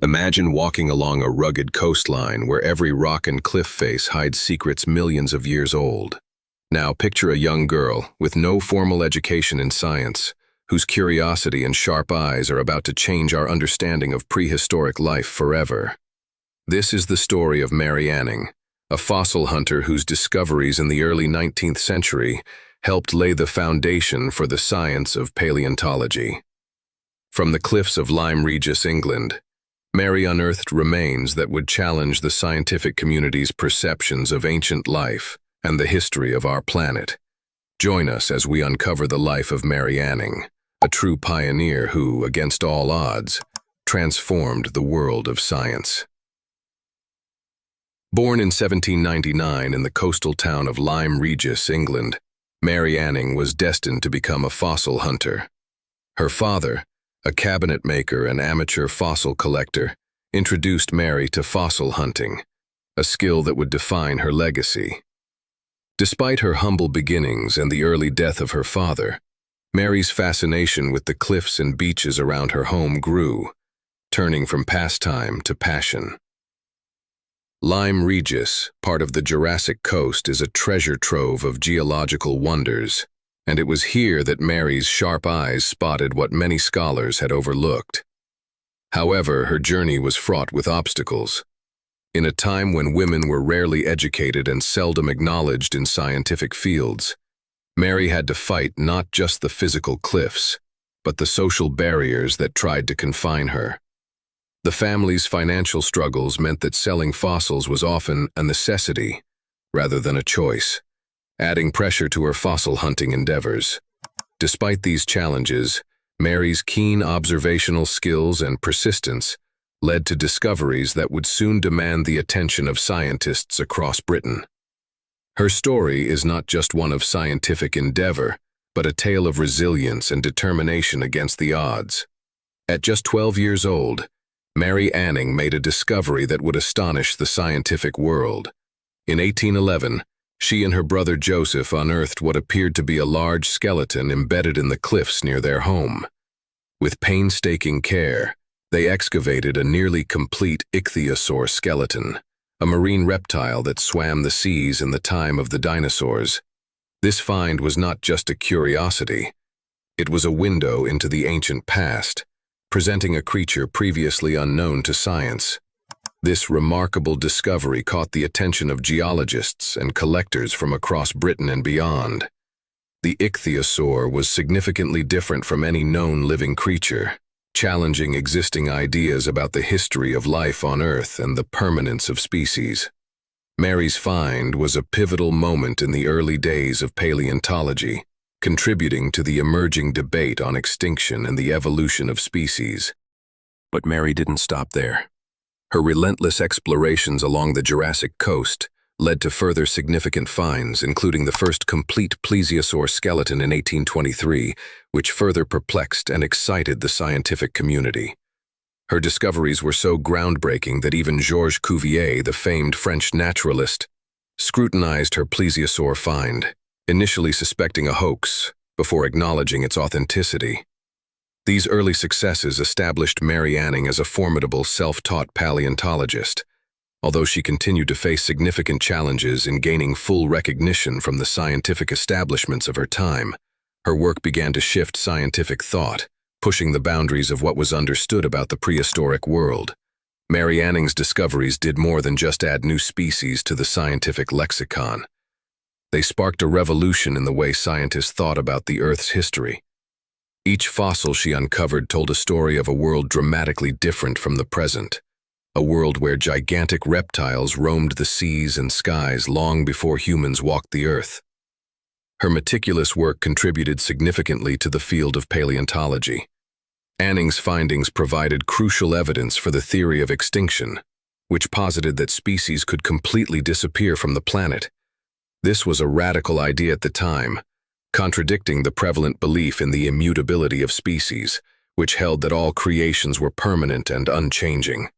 Imagine walking along a rugged coastline where every rock and cliff face hides secrets millions of years old. Now picture a young girl with no formal education in science, whose curiosity and sharp eyes are about to change our understanding of prehistoric life forever. This is the story of Mary Anning, a fossil hunter whose discoveries in the early 19th century helped lay the foundation for the science of paleontology. From the cliffs of Lyme Regis, England, Mary unearthed remains that would challenge the scientific community's perceptions of ancient life and the history of our planet. Join us as we uncover the life of Mary Anning, a true pioneer who, against all odds, transformed the world of science. Born in 1799 in the coastal town of Lyme Regis, England, Mary Anning was destined to become a fossil hunter. Her father, a cabinet maker and amateur fossil collector, introduced Mary to fossil hunting, a skill that would define her legacy. Despite her humble beginnings and the early death of her father, Mary's fascination with the cliffs and beaches around her home grew, turning from pastime to passion. Lyme Regis, part of the Jurassic Coast, is a treasure trove of geological wonders, and it was here that Mary's sharp eyes spotted what many scholars had overlooked. However, her journey was fraught with obstacles. In a time when women were rarely educated and seldom acknowledged in scientific fields, Mary had to fight not just the physical cliffs, but the social barriers that tried to confine her. The family's financial struggles meant that selling fossils was often a necessity rather than a choice, adding pressure to her fossil hunting endeavors. Despite these challenges, Mary's keen observational skills and persistence led to discoveries that would soon demand the attention of scientists across Britain. Her story is not just one of scientific endeavor, but a tale of resilience and determination against the odds. At just 12 years old, Mary Anning made a discovery that would astonish the scientific world. In 1811, she and her brother Joseph unearthed what appeared to be a large skeleton embedded in the cliffs near their home. With painstaking care, they excavated a nearly complete ichthyosaur skeleton, a marine reptile that swam the seas in the time of the dinosaurs. This find was not just a curiosity. It was a window into the ancient past, presenting a creature previously unknown to science. This remarkable discovery caught the attention of geologists and collectors from across Britain and beyond. The ichthyosaur was significantly different from any known living creature, challenging existing ideas about the history of life on Earth and the permanence of species. Mary's find was a pivotal moment in the early days of paleontology, contributing to the emerging debate on extinction and the evolution of species. But Mary didn't stop there. Her relentless explorations along the Jurassic Coast led to further significant finds, including the first complete plesiosaur skeleton in 1823, which further perplexed and excited the scientific community. Her discoveries were so groundbreaking that even Georges Cuvier, the famed French naturalist, scrutinized her plesiosaur find, initially suspecting a hoax before acknowledging its authenticity. These early successes established Mary Anning as a formidable self-taught paleontologist, although she continued to face significant challenges in gaining full recognition from the scientific establishments of her time. Her work began to shift scientific thought, pushing the boundaries of what was understood about the prehistoric world. Mary Anning's discoveries did more than just add new species to the scientific lexicon. They sparked a revolution in the way scientists thought about the Earth's history. Each fossil she uncovered told a story of a world dramatically different from the present, a world where gigantic reptiles roamed the seas and skies long before humans walked the Earth. Her meticulous work contributed significantly to the field of paleontology. Anning's findings provided crucial evidence for the theory of extinction, which posited that species could completely disappear from the planet. This was a radical idea at the time, contradicting the prevalent belief in the immutability of species, which held that all creations were permanent and unchanging.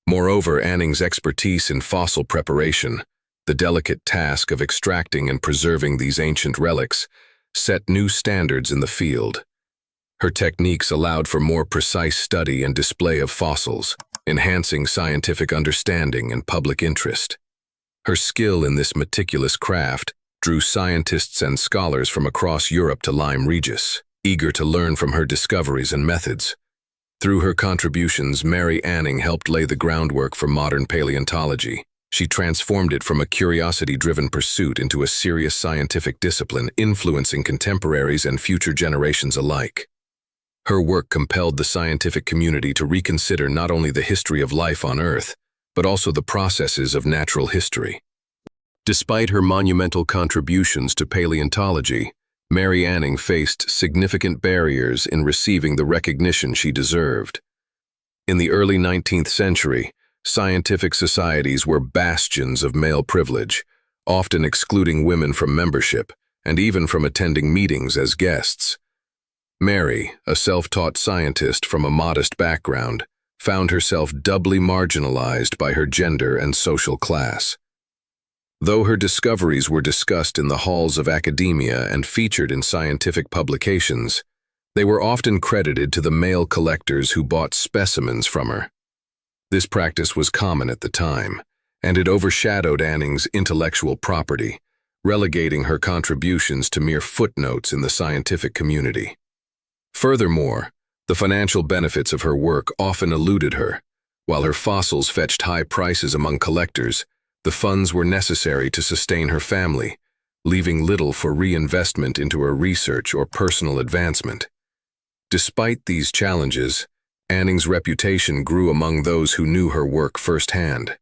Moreover, Anning's expertise in fossil preparation, the delicate task of extracting and preserving these ancient relics, set new standards in the field. Her techniques allowed for more precise study and display of fossils, enhancing scientific understanding and public interest. Her skill in this meticulous craft drew scientists and scholars from across Europe to Lyme Regis, eager to learn from her discoveries and methods. Through her contributions, Mary Anning helped lay the groundwork for modern paleontology. She transformed it from a curiosity-driven pursuit into a serious scientific discipline, influencing contemporaries and future generations alike. Her work compelled the scientific community to reconsider not only the history of life on Earth, but also the processes of natural history. Despite her monumental contributions to paleontology, Mary Anning faced significant barriers in receiving the recognition she deserved. In the early 19th century, scientific societies were bastions of male privilege, often excluding women from membership and even from attending meetings as guests. Mary, a self-taught scientist from a modest background, found herself doubly marginalized by her gender and social class. Though her discoveries were discussed in the halls of academia and featured in scientific publications, they were often credited to the male collectors who bought specimens from her. This practice was common at the time, and it overshadowed Anning's intellectual property, relegating her contributions to mere footnotes in the scientific community. Furthermore, the financial benefits of her work often eluded her. While her fossils fetched high prices among collectors, the funds were necessary to sustain her family, leaving little for reinvestment into her research or personal advancement. Despite these challenges, Anning's reputation grew among those who knew her work firsthand.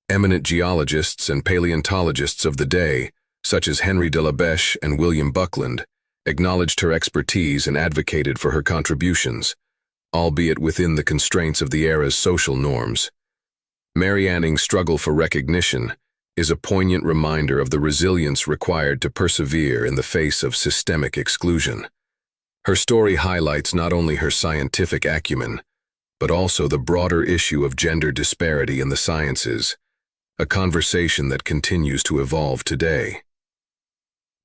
Eminent geologists and paleontologists of the day, such as Henry de la Beche and William Buckland, acknowledged her expertise and advocated for her contributions, albeit within the constraints of the era's social norms. Mary Anning's struggle for recognition is a poignant reminder of the resilience required to persevere in the face of systemic exclusion. Her story highlights not only her scientific acumen, but also the broader issue of gender disparity in the sciences, a conversation that continues to evolve today.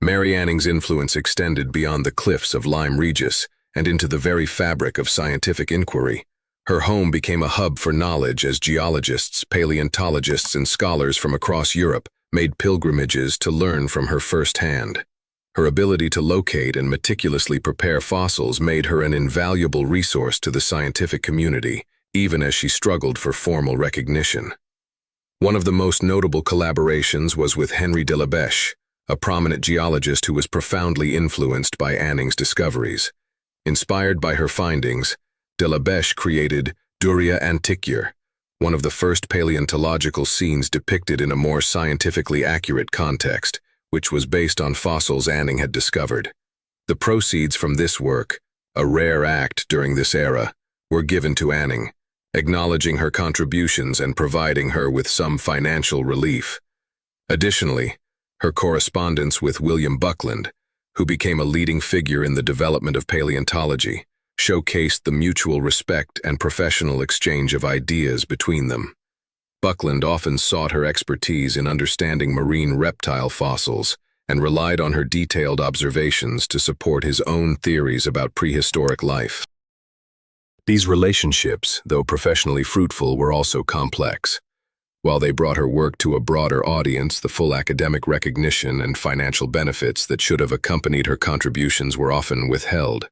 Mary Anning's influence extended beyond the cliffs of Lyme Regis and into the very fabric of scientific inquiry. Her home became a hub for knowledge as geologists, paleontologists, and scholars from across Europe made pilgrimages to learn from her firsthand. Her ability to locate and meticulously prepare fossils made her an invaluable resource to the scientific community, even as she struggled for formal recognition. One of the most notable collaborations was with Henry de la Beche, a prominent geologist who was profoundly influenced by Anning's discoveries. Inspired by her findings, de la Beche created Duria Antiquae, one of the first paleontological scenes depicted in a more scientifically accurate context, which was based on fossils Anning had discovered. The proceeds from this work, a rare act during this era, were given to Anning, acknowledging her contributions and providing her with some financial relief. Additionally, her correspondence with William Buckland, who became a leading figure in the development of paleontology, showcased the mutual respect and professional exchange of ideas between them. Buckland often sought her expertise in understanding marine reptile fossils and relied on her detailed observations to support his own theories about prehistoric life. These relationships, though professionally fruitful, were also complex. While they brought her work to a broader audience, the full academic recognition and financial benefits that should have accompanied her contributions were often withheld.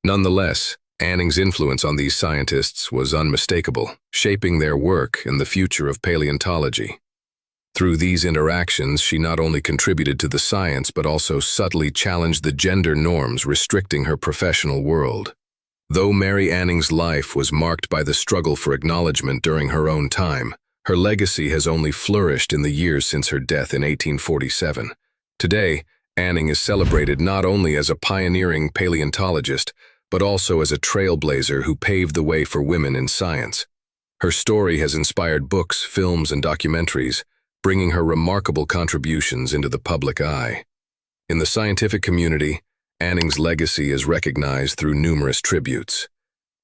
Nonetheless, Anning's influence on these scientists was unmistakable, shaping their work and the future of paleontology. Through these interactions, she not only contributed to the science but also subtly challenged the gender norms restricting her professional world. Though Mary Anning's life was marked by the struggle for acknowledgement during her own time, her legacy has only flourished in the years since her death in 1847. Today, Anning is celebrated not only as a pioneering paleontologist, but also as a trailblazer who paved the way for women in science. Her story has inspired books, films, and documentaries, bringing her remarkable contributions into the public eye. In the scientific community, Anning's legacy is recognized through numerous tributes.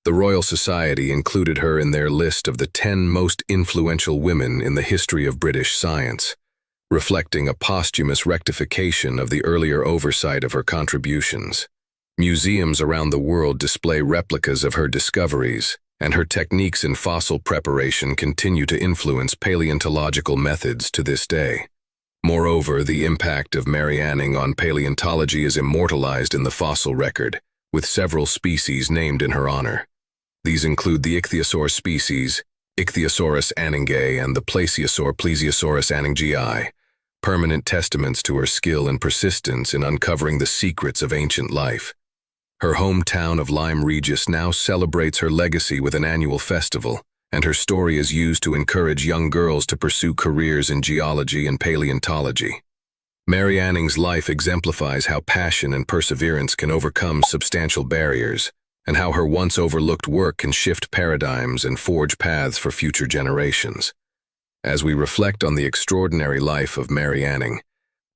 The Royal Society included her in their list of the 10 most influential women in the history of British science, reflecting a posthumous rectification of the earlier oversight of her contributions. Museums around the world display replicas of her discoveries, and her techniques in fossil preparation continue to influence paleontological methods to this day. Moreover, the impact of Mary Anning on paleontology is immortalized in the fossil record, with several species named in her honor. These include the ichthyosaur species, Ichthyosaurus anningae, and the plesiosaur Plesiosaurus anningii, permanent testaments to her skill and persistence in uncovering the secrets of ancient life. Her hometown of Lyme Regis now celebrates her legacy with an annual festival, and her story is used to encourage young girls to pursue careers in geology and paleontology. Mary Anning's life exemplifies how passion and perseverance can overcome substantial barriers, and how her once overlooked work can shift paradigms and forge paths for future generations. As we reflect on the extraordinary life of Mary Anning,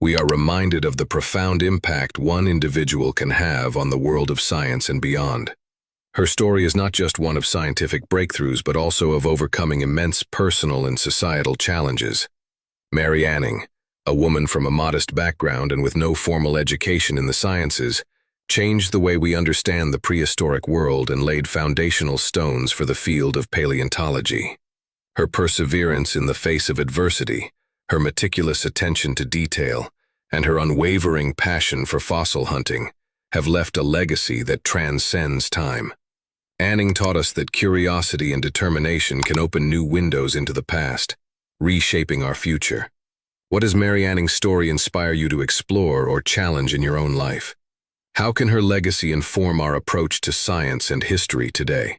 we are reminded of the profound impact one individual can have on the world of science and beyond. Her story is not just one of scientific breakthroughs, but also of overcoming immense personal and societal challenges. Mary Anning, a woman from a modest background and with no formal education in the sciences, changed the way we understand the prehistoric world and laid foundational stones for the field of paleontology. Her perseverance in the face of adversity, her meticulous attention to detail, and her unwavering passion for fossil hunting have left a legacy that transcends time. Anning taught us that curiosity and determination can open new windows into the past, reshaping our future. What does Mary Anning's story inspire you to explore or challenge in your own life? How can her legacy inform our approach to science and history today?